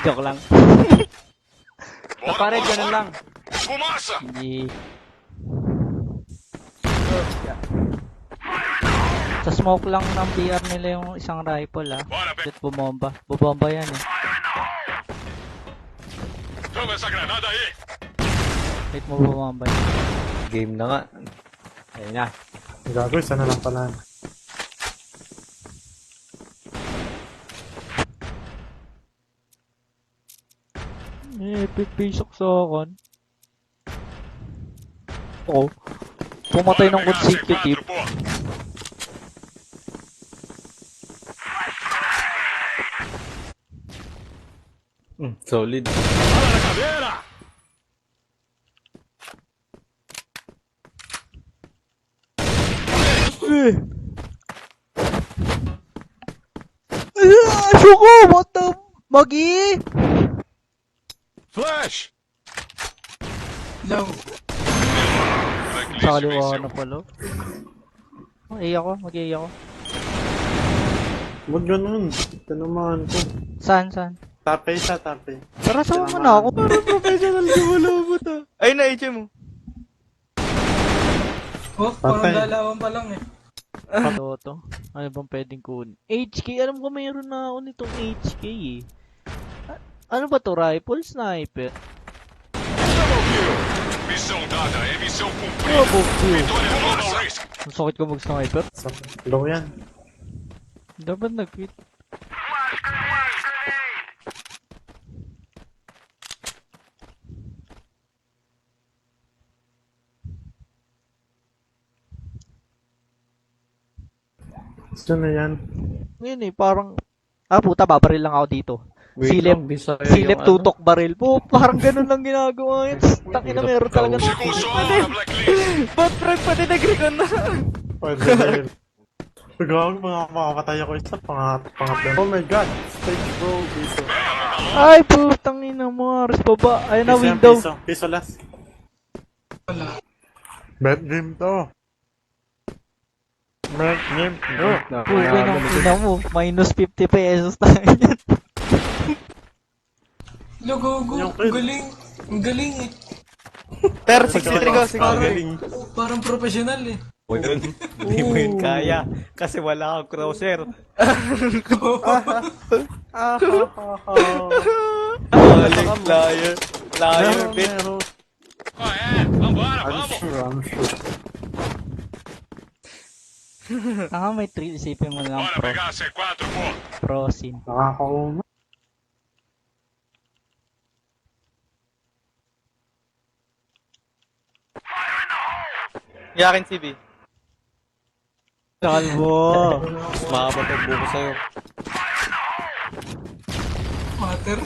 Joke lang. Pare, ganun lang. Hindi. Sa smoke lang ng BR nila yung isang rifle ah. At bumomba. Bubomba yan eh. Wait mo bumomba yan. Game na nga. Ayun na. Gago, isa na lang pala. Epic pisok sa akin. Oo. Pumatay ng consecutive. Solid. Shuko! What the... Magi! Flash! Low. Sa kaliwa na pala. Mag-A ako, mag-A ako. Huwag ganun. Tinamaan ko. Saan, saan? Tapay siya, tapay. Tara, sama mo na ako. Parang professional gumulubot ah. Ay, na-HM mo. Oh, parang Patay. lalawan pa lang eh. Toto. Ano bang pwedeng kunin? HK, alam ko mayroon na ako nitong HK eh. Ano ba to? Rifle? Sniper? Missão dada, emissão cumprida. Double kill. Vitória total risk. Ang sakit ko mag-sniper. Low yan. Dapat nag-quit. Gusto na yan. Ngayon eh, parang... Ah, puta, babaril lang ako dito. Silip, Bisaya silip yung tutok baril. Po, parang ganun lang ginagawa yun. Tangina, meron talaga ng Solo na blacklist. Ba't Frank pati nag-recon na? Pwede na yun. Gago, makapatay ako isa. Pangatlo. Oh my god. Stage bro. Piso. Ay, putang ina mo. Aras pa ba? Ayun na, Piso yan, window. Piso. Piso last. Wala. Bad game to. Bad game. Puta ng ina mo. Minus 50 pesos tayo yan. Logogo. Yung Ang kill. galing. Ang galing eh. Ter, 63 go, 63. Parang professional eh. Hindi mo yun kaya. Kasi wala kang crosser. Balik, liar. Liar, bit. Ah, é? Vambora, I'm vamos. sure, I'm sure. May thrill. Isipin mo lang Bora pegar C4, pô. pro scene. Nakakauma. Yakin si B. Kalbo. Makapatag buko sa'yo. Matter.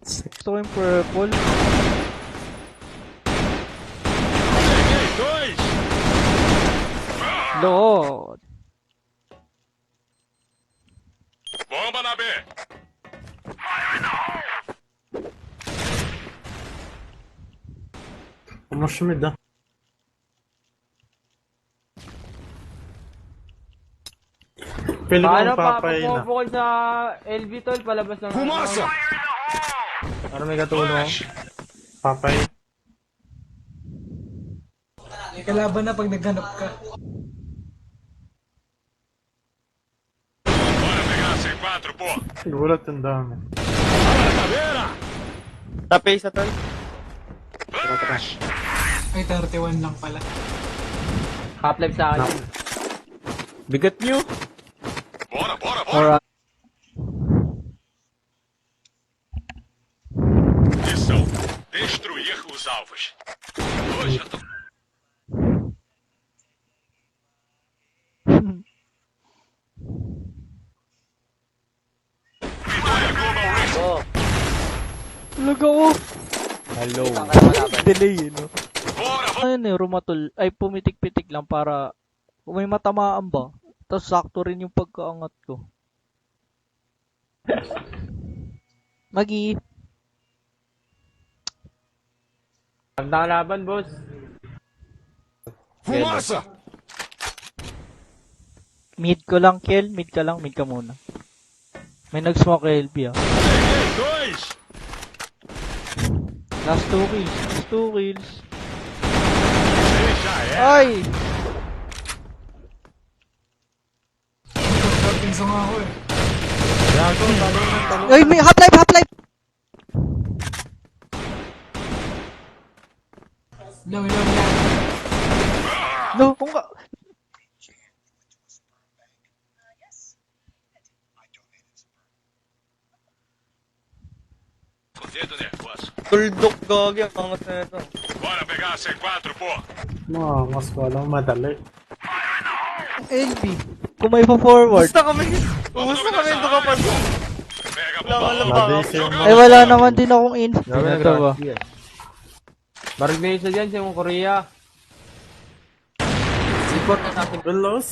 Gusto ko yung purple. Peguei dois. Lord. Bomba na B. Umashmid ah. Pili ko ang papay na. Papapukol sa LV tol, palabas ng... Fumaça. Ano may katulong? Papay. May kalaban na pag naghanap ka. Bora pegar C4, pô. Gulat yung dami. Caveira. Tapay sa tol. Flash. Ay, 31 lang pala. Half-life sa akin. Bigat nyo. Bora, bora, bora. Alright. Missão: destruir os alvos. Hoje eu tô... Vitória Global Risk. Oh, Lag ako. hello. Delay eh, no? Bora, vamos. Ayun eh, rumatol. Ay, pumitik-pitik lang para kung may matamaan ba. Tapos sakto rin yung pagkaangat ko. Magi. Ganda laban, boss. Fumaça. Mid ko lang, Kel. Mid ka lang. Mid ka muna. May nag-smoke LB ah. Peguei 2. Last 2 kills. Last 2 kills. Já é. Ay! Shorting song ako eh. Gago, talo ng talo. Ay, may half-life! Half-life! Ilaw, ilaw, ilaw. No, kung ka... O dedo nervoso. Tuldok gagi ang angas na ito. Bora pegar a C4, pô. Mas walang madali. LB. Kung may pa-forward. Gusto kami. Gusto kami ito kapag. Pega a Wala bomba. lang pa ako. Nadisi yung Ay, wala naman din akong info. Grabe na Ito ba? grabe. Barag na isa dyan sa mga Korea. Support na natin. Belos.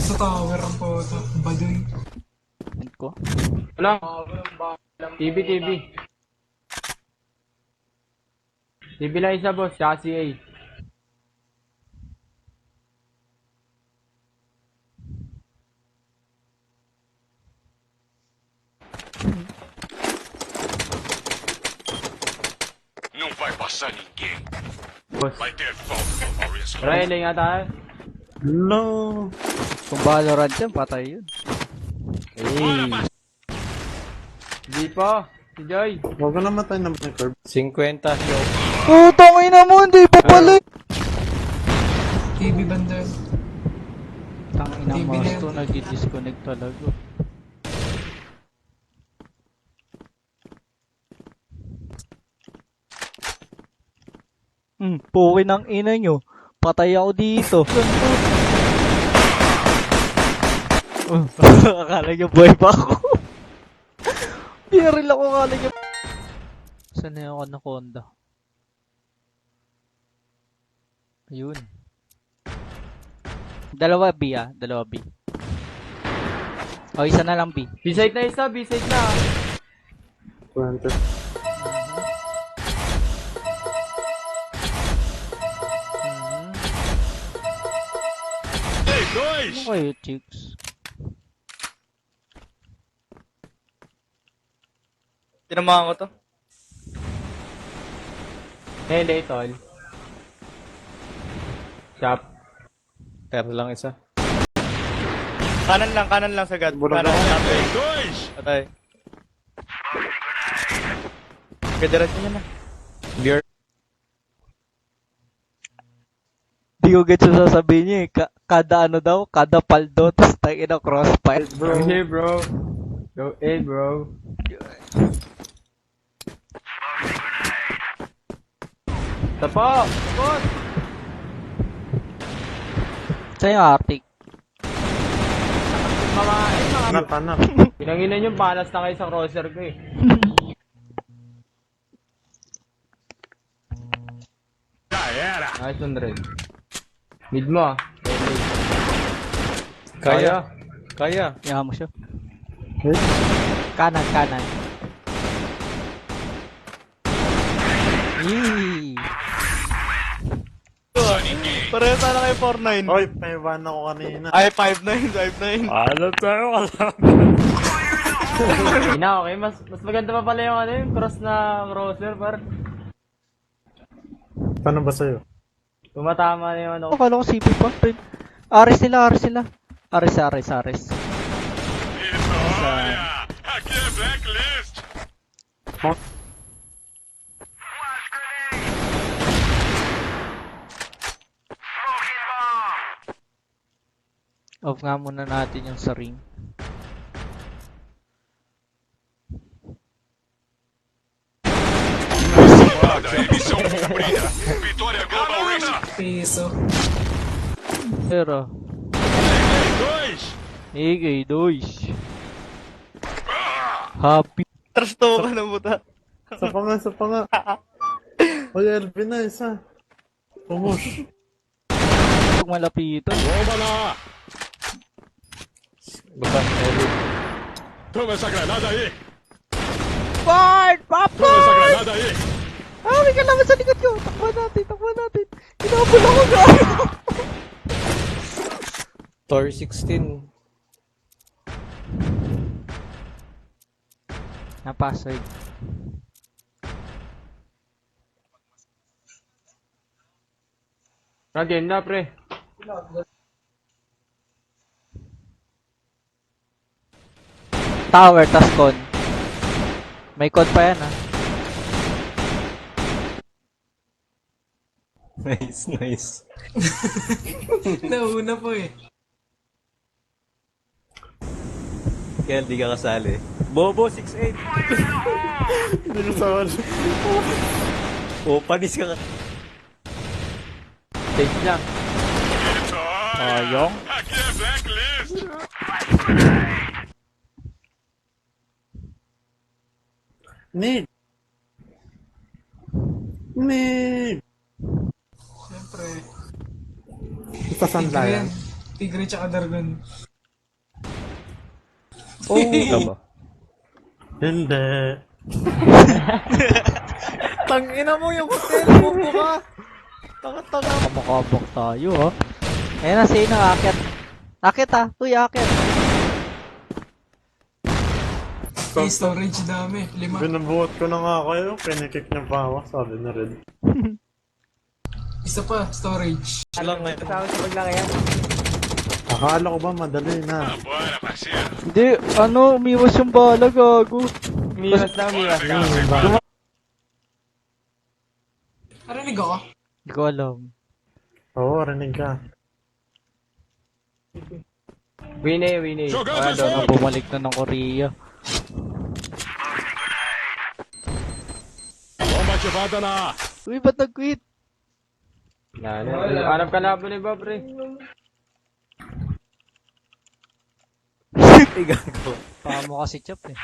Sa tower ang puto. Baduy. Hint ko. Ano? TV, TV. TV lang isa boss, tsaka CA. Não vai passar ninguém. Boss. Vai ter falta no Maurício. Tara, yun nga tayo. No. Kung Valorant yan, patay yun. Hindi pa. Si Joy. Huwag ka namatay naman ng curve. 50 yo. Putang ina mo, hindi pa pala. TV banda. Tang ina TV mouse na yan. to, nag-disconnect talaga. Puwi ng ina nyo. Patay ako dito. Akala nyo buhay pa ako. Biril ako, akala nyo. Saan na yung anaconda? Ayun. Dalawa B ah, dalawa B. O, isa na lang B. B-side na isa, B-side na. 20. Ei, Ano 2. kayo, chicks? Tinamaan ko to. Hele, tol. Shop. Pero lang isa. Kanan lang sa God. Bulog Kanan ako. lang. 2. Patay. Kadiretso niya na. Beer. Di ko gets yung sasabihin niya eh. Kada ano daw, kada paldo, tapos tayo na crossfire. Bro. Hey, bro. Go A, bro. Tapo! Tapos! Saan yung Arctic? Hanap, hanap. Pinanginan yung palas na kayo sa crosser ko eh. Já era. Nice 100. Mid mo ah. Kaya. Kaya. Yahan mo siya. Eh, Kanan, kanan. Yee! Pareho sana kayo 4-9. Oy, may one ako kanina. Ay, 5-9, 5-9. Alam tayo, alam. Hindi na okay. Mas maganda pa pala yung ano yung cross na crosser par. Paano ba sa'yo? Tumatama na yung ano. Akala ko CP pa. Ares sila, Ares sila. Ares, Ares, Ares. Isso, olha. Aqui é Blacklist. Off nga muna natin yung sa ring. Guarda, missão cumprida. Vitória Global Racer. Piso. Pero, 2. Igay, dois. Happy. Trash to ka na buta. Sa pa nga. Oy, Elvin na, isa. Pumush. Pag malapitan. Bomba lá. Buta. Toma essa granada aí. Bart! Toma essa Papa! granada aí. Ah, may kalaban sa likod ko! Takbo natin, takbo natin! Kinabul ako, gaano! Tor 16. Na password. Game na, pre. Tower, tas con. May con pa yan, ah. Nice, nice. Nauna po eh. Kaya di ka kasali. Bobo, 6'8". Hindi ko sawal. O, panis ka ka. Stage lang. Ayong. Aqui é Blacklist. Need. Need. Siyempre. Sa sandla Tigre yan. yan. Tigre tsaka Dargon. Ikaw ba? Hindi. Tangina mo yung hotel, bobo ka. Tanga-tanga. Kamakabok tayo, ha. Ayan na, sino, akit. Akit, ha. Uy, akit. May storage dami. 5. Binabuhat ko na nga kayo. Pinikik niya pa ako. Sabi na rin. Isa pa, storage. Lang ngayon. Kasama sa paglaki yan. Akala ko ba madali na. Bora, parceiro. Hindi, umiwas yung bala, gago. Umiwas na, umiwas na. Narinig ako. Hindi ko alam. Oo, rinig ka. Winnie, Winnie. Jogando Doon. fogo. Bumalik na ng Korea. Bomba ativada na A. Uy, ba't nag-quit? Hanap ka labo ni Bob, pre. Ay, gago. Pamo kasi chop, eh.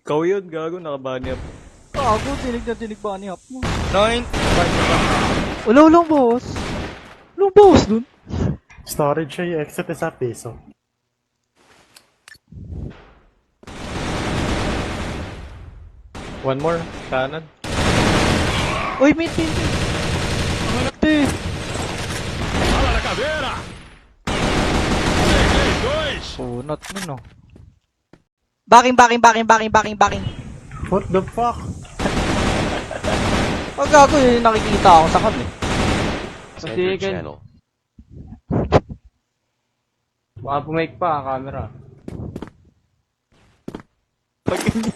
Ikaw yun, gago. Nakabani up. Gago, dinig na dinig ba ni Hap mo? 9. Ulang boss. Ulang boss dun. Storage siya yung exit isa piso. One more. Kanan. Uy, mid. Te. Bala na caveira. 3-2. Punot nun, no. Backing. What the fuck? Pag gago, yun yung nakikita ako sa kami. Kasi kan. Baka pumake pa ang camera.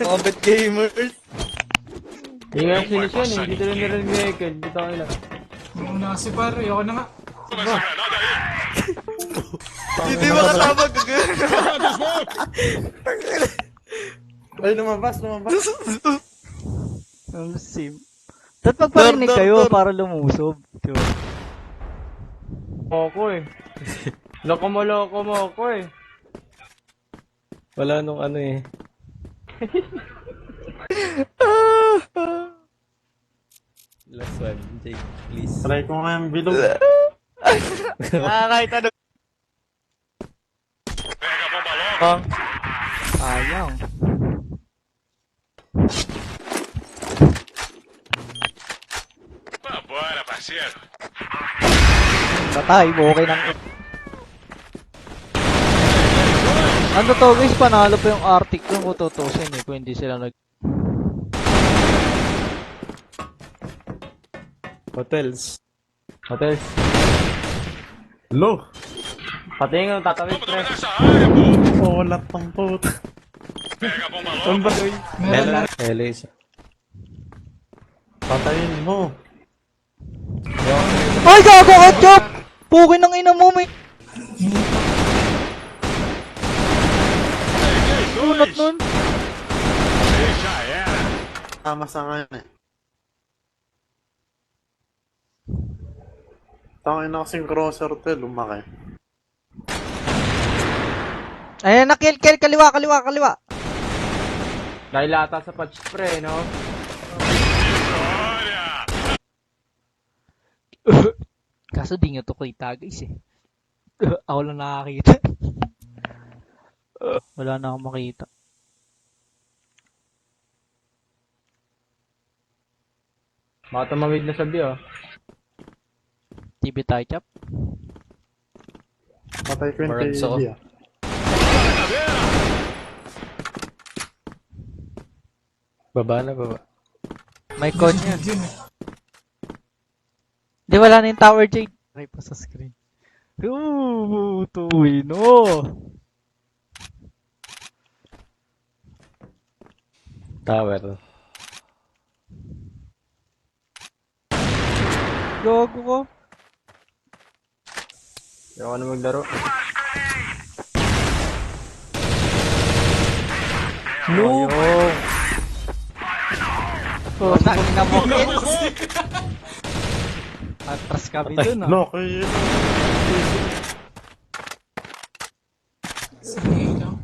Combat gamers. Hindi nga sinis yan, hindi tuloy narinig. Hindi tayo lang. Nauna kasi pare. Ayoko na nga. Começa a granada aí. Hindi makatama Jogando smoke. Ay, lumabas. Sim. Dapat magparinig Dar. kayo para lumusob. Diba? Moko eh. Loko mo eh. Wala nung ano eh. Last one, Jake, please. Try ko nga yung bilog. Kahit ano. Pega a bomba logo. Sayang. Bora, parceiro. Patay, okay nang... Ano to guys, panalo pa yung Arctic kung tutusin eh, kung hindi sila nag... Hotels. Hotels. Lo! Pati nga tatawid, Vamos pre. dominar essa área, pô. Ulat ng puta. Pega a bomba logo. Meron na. Hele isa. Patayin mo. Ay, gago ka, Chop! Pukin ng ina mo, may... Unat 3-2. nun. E já era. Tama sa ngayon eh. Tangin na kasing crosser to, lumaki. Ayan na, kill, kaliwa. Dahil ata sa patch, pre, no? Vitória. Kaso di nyo to kita guys eh. Ako lang nakakita. Wala na akong makita. Baka tumawid na sabi, oh. TV tayo, Chop. Patay ko yung Barons ako. KD ah. Bala na caveira. Baba na, baba. May con yan. Yun eh. Di, wala na yung tower, Jade. Okay pa sa screen. Ooh, no. Tower. Gago ko. Ayoko na maglaro. No. Oh, tangin na mo. Atras kami dun, ah. Loki. Sige lang.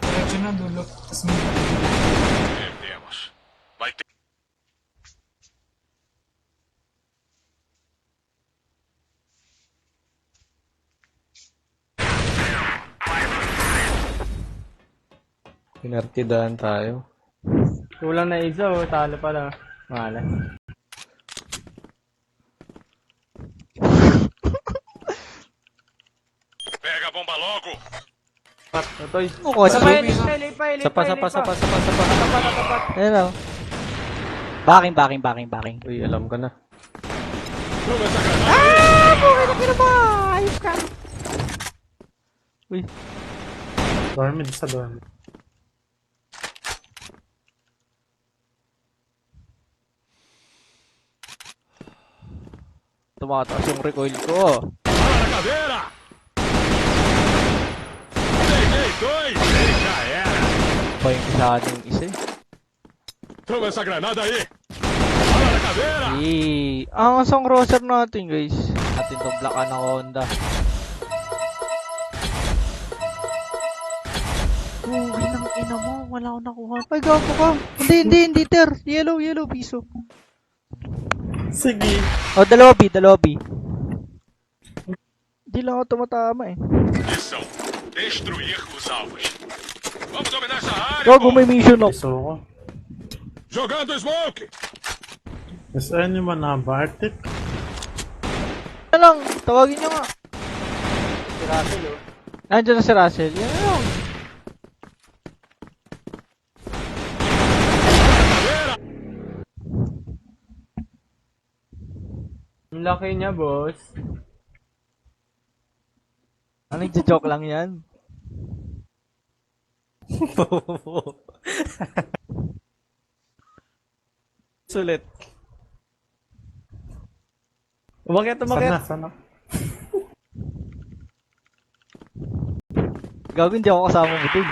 Diretso na, dulo. Tapos may... Perdemos. Vai ter. Pinartidahan tayo. Kulang na isa, oh. Talo pala. Mahala. Pega a bomba logo. Totoy. Ano ko Sapa, kasi? elite pa. Sapa. Ayun lang. Backing. Uy, alam ko na. Toma essa granada. Uy, Dormid sa dormid. tumataas yung recoil ko. Bala na caveira. Peguei dois. E já era. Pa yung isa yung isa eh. Toma essa granada aí. Bala na caveira. Ang asang crosser natin, guys. Natin tong black anaconda. Uy, nang ina mo. Wala akong nakuha. Ay, gago ka. Hindi, ter. Yellow, piso. Sige. Oh, dalawa B. Hindi lang ako tumatama eh. Missão: destruir os alvos. Vamos dominar essa área. Gago, pô. may mission ako. Iso ko. Jogando smoke. Is anyone na ba? Arctic? Ano lang, tawagin nyo nga. Si Russell, oh. Nandiyan na si Russell. Yan lang. Ang laki niya, boss. Ano, joke lang yan. Sulit. Umakit. Sana. Gago, hindi ako kasama mo dun.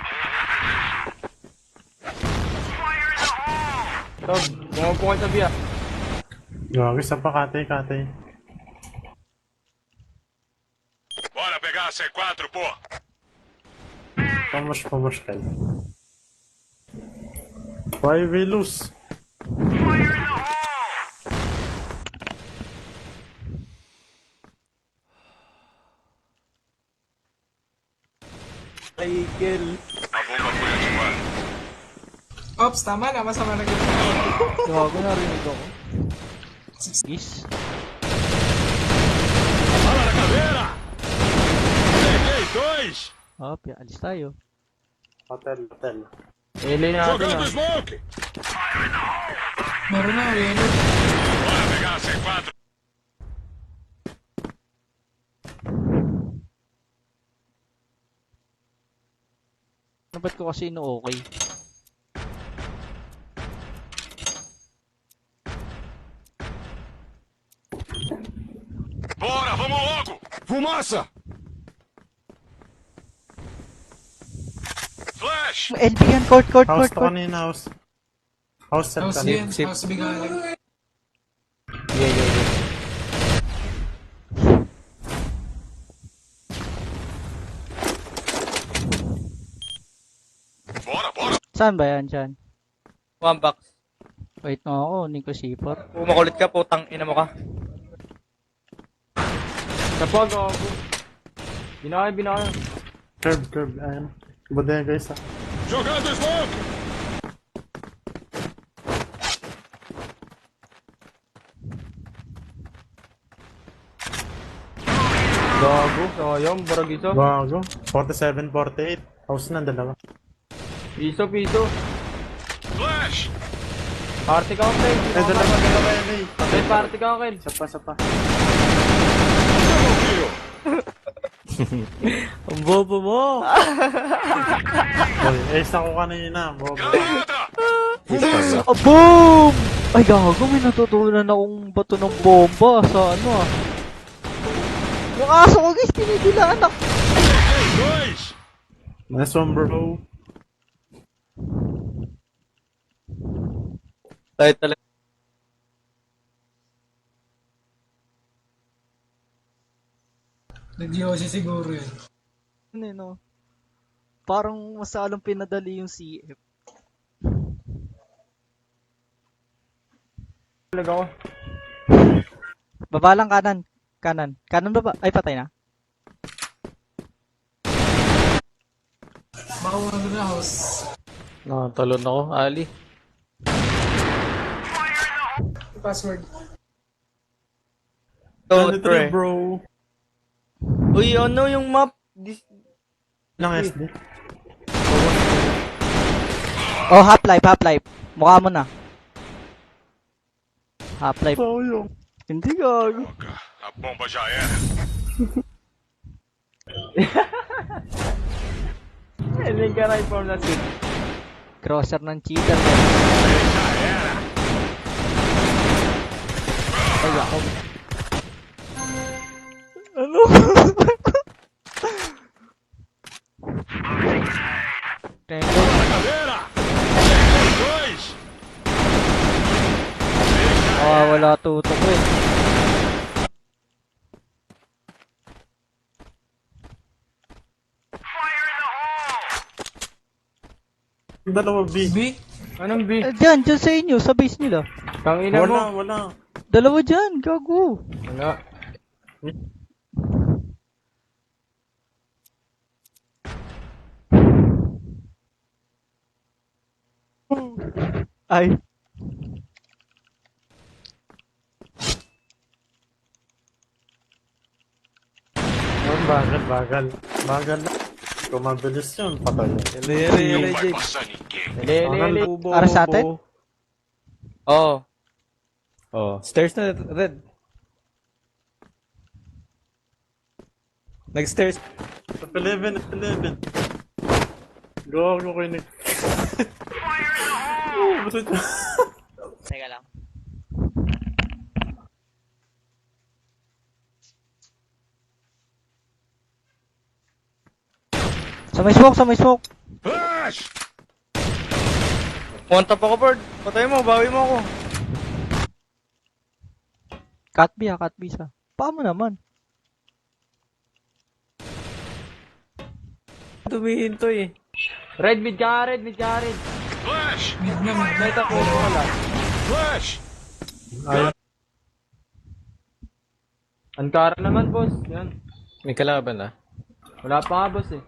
Tob, bumupo ka sa biya. Gagi sa pa, katay. Bora pegar a C4, pô. Pamush kayo. Why we lose? Michael. A bomba foi ativada. Ops, tama na. Masama na ganito. Gago, narinig ako. Is? Bala na caveira. Peguei dois. Hop, alis tayo. Hotel. Ilay natin, Jogando ah. smoke. Meron na, yellow. Bora pegar a C4. Ano ba't ko kasi okay? Bora, vamos logo. Fumaça. Flash. LB yan, court. House to kanina, house. House set House kanina. yan. Sip. House bigalan. Yeah. Bora. Saan ba yan, Chan? One box. Wait na ako, Nico C4. Kung makulit ka, putang ina mo ka. Kapag ako. Binakay. Curve. Ayan. Bodega guys, ah. Jogando smoke. Gago. Sayang, barag isa. Bago. 47-48. House na, dalawa. Piso. Flash. Party ka, okay. Ay, dalawa yan eh. May party ka, okay. Sapa. Ang bobo mo! Boy, ace ako kanina. Bobo. Граната! Ah, boom! Ay, gago, may natutunan akong bato ng bomba sa ano ah. Yung aso ko guys, tinidilaan ako. Dois! Nice one, bro. Tayo talaga. Nag-Yossi siguro yun. Ano yun, no? Parang masalong pinadali yung CF. Talaga ako. Baba lang kanan. Kanan baba. Ay, patay na. Baka one na house. Talon ako, Ali. Password. Go, 23, bro. Uy, ano yung map? Ilang SD? Oh, Half-Life. Mukha mo na. Half-Life. So, yung... Hindi gago. A bomba já era. Hindi ka right from the seat. Crosser ng cheater. Ay, ako. Ano? Tengo. Galera! Dois! Wala tutok eh. Dalawa B. B? Anong B? Diyan sa inyo, sa base nila. Tangina mo. Wala. Dalawa dyan, gago. Wala. Ay. Oh, bagal na. Kung mabilis yun, patay. Não vai passar ninguém. Lele. Para sa atin? Oo. Oh. Stairs na, red. Nag-stairs. Top 11. Go ko yun. Basta ito. Teka lang. Sa may smoke. Flash! One tap ako, bird. Patay mo, bawi mo ako. Cut B sa. Paano naman? Tumihin to eh. Red mid ka, red. Flash! Mid na. Light ako, wala. Flash! Ankara naman, boss. Yan. May kalaban ah. Wala pa nga, boss eh.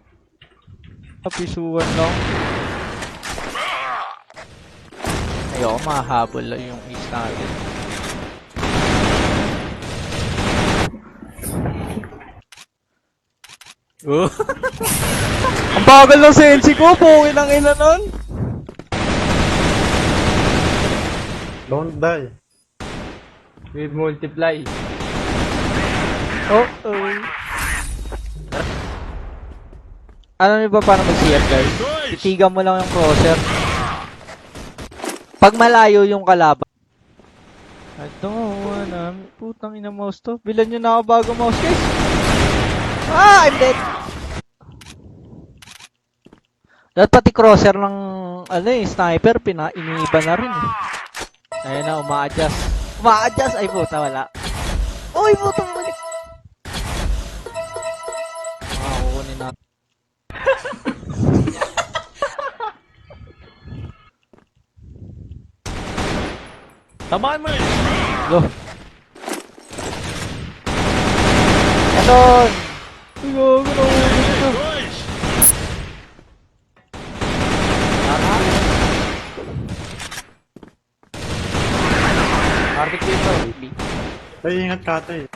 Kapisuan lang. Ayoko, mahabol lang yung is natin. Ang bagal ng sensi ko, pungin ang ina nun. Don't die. With multiply. Oh. Ano niyo ba paano mag-CF guys? Titigan mo lang yung crosser. Pag malayo yung kalaban. I don't wanna... Putang ina mouse to. Bilan nyo na ako bago mouse guys. I'm dead. Dapat pati crosser ng sniper, iniiba na rin eh. Ayun na, uma-adjust. Ay puta, wala. Uy, puta, balik. Kukunin natin. Tamaan mo eh. Go. Ganon. Dois! Arctic dito. Ay, ingat ka ate.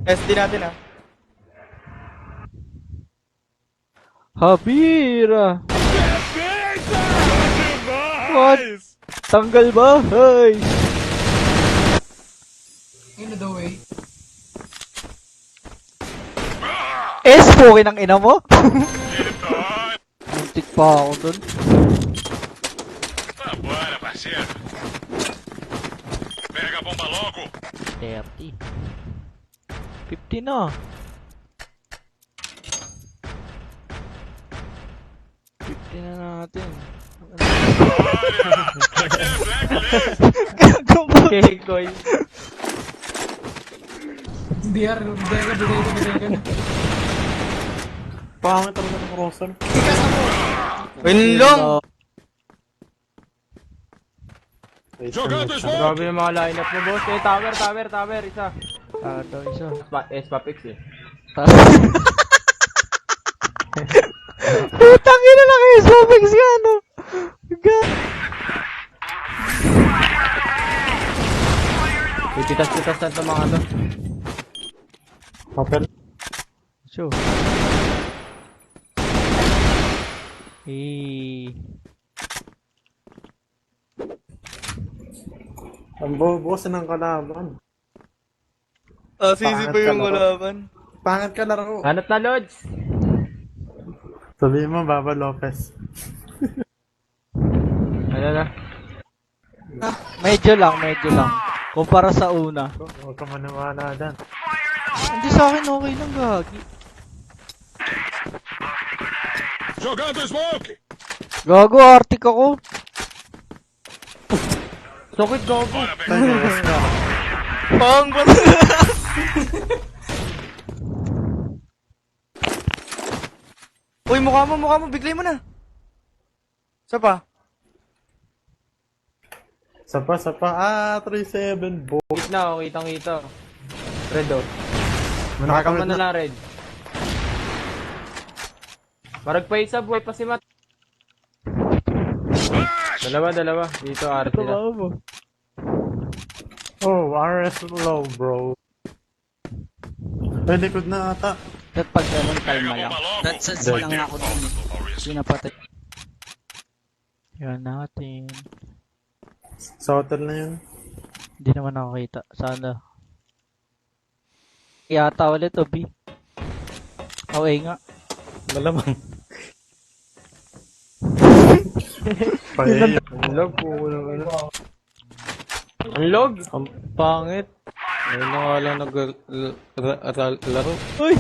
SD natin ah. Habira. What? Tanggal ba? Hey! Ayun na daw eh. Pukin ang ina mo? Muntik pa ako dun. Vambora, parceiro. Pega a bomba logo. 30. 50 na. 50 na natin. Kekoy. Hindi ka, bigay ka na. Pangit talaga ng crosser. Ikas ako! Winlong! Jogando smoke. Grabe yung mga lineup mo, boss. Eh, tower, isa. Ito isa. Spapix eh. Putang ina na kayo, Swapix ka, no? Pipitas-pitas na ito mga to. Papel. Sure. Eh. Ang bobosin ng kalaban. Ah, sisi pa yung kalaban. Pangit ka laro. Hanap na, Lods! Sabihin mo, Baba Lopez. Ano na? Medyo lang. Kumpara sa una. Huwag ka maniwala dyan. Hindi sa akin okay lang, gagi. Jogando smoke. Gago, artik ako. Sokit gago! Bora, bem. Pang ba? Uy, mukha mo, biglay mo na. Isa pa. Sapa. 3-7. Gitna, kitang-kita. Red oh. Nakakamit Ano na lang, Red? Marag pa isa, buhay pa si Matt. Dalawa. Dito, arte na. mo. Oh, RS low, bro. Ay, likod na ata. At pag ganun, kalma Pega a lang. bomba logo. That's it lang ako dun eh. Pinapatay. Yan natin. Sa hotel na yun. Hindi naman nakakita. Sana. Yata ulit, Obi. Okay nga. Malamang. Pahey. Ang log, kulang ano. Ang log? Ang pangit. Ayun na nga lang nag-laro. Uy!